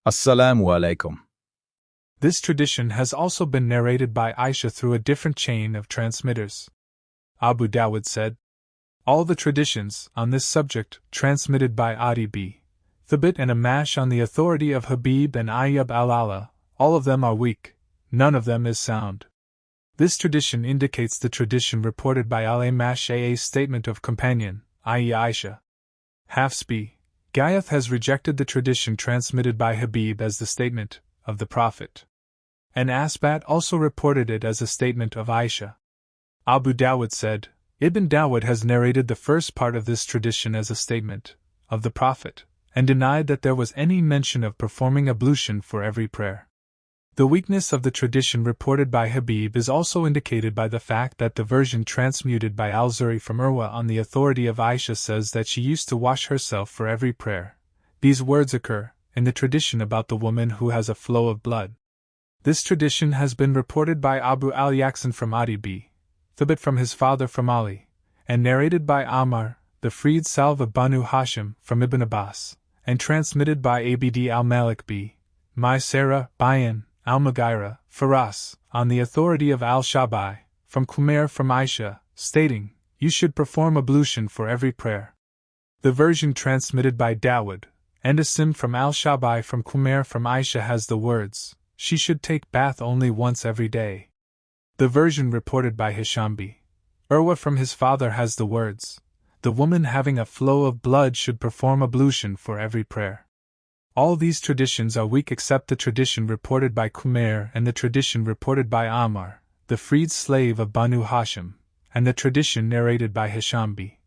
Assalamu alaikum. This tradition has also been narrated by Aisha through a different chain of transmitters. Abu Dawud said, all the traditions on this subject transmitted by Adi b. Thabit and Amash on the authority of Habib and Ayyub al-Allah, all of them are weak, none of them is sound. This tradition indicates the tradition reported by al-Amash Aa's statement of companion, i.e. Aisha. Hafs-b. Ghayath has rejected the tradition transmitted by Habib as the statement of the Prophet. And Asbat also reported it as a statement of Aisha. Abu Dawud said, Ibn Dawud has narrated the first part of this tradition as a statement of the Prophet, and denied that there was any mention of performing ablution for every prayer. The weakness of the tradition reported by Habib is also indicated by the fact that the version transmuted by al-Zuri from Urwa on the authority of Aisha says that she used to wash herself for every prayer. These words occur in the tradition about the woman who has a flow of blood. This tradition has been reported by Abu al-Yaqsan from Adi b. Thabit from his father from Ali, and narrated by Ammar, the freed salve of Banu Hashim, from Ibn Abbas, and transmitted by Abd al-Malik b. Seerah, Bayan, al-Mughira, Faras, on the authority of al-Shabai, from Qumair from Aisha, stating, you should perform ablution for every prayer. The version transmitted by Dawud, and Asim from al-Shabai from Qumair from Aisha has the words, she should take bath only once every day. The version reported by Hisham b. Urwa from his father has the words, the woman having a flow of blood should perform ablution for every prayer. All these traditions are weak except the tradition reported by Qumair and the tradition reported by Ammar, the freed slave of Banu Hashim, and the tradition narrated by Hisham b.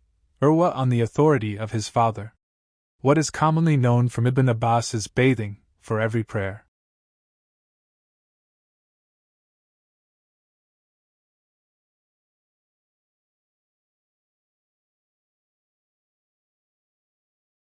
Urwa on the authority of his father. What is commonly known from Ibn Abbas is bathing for every prayer.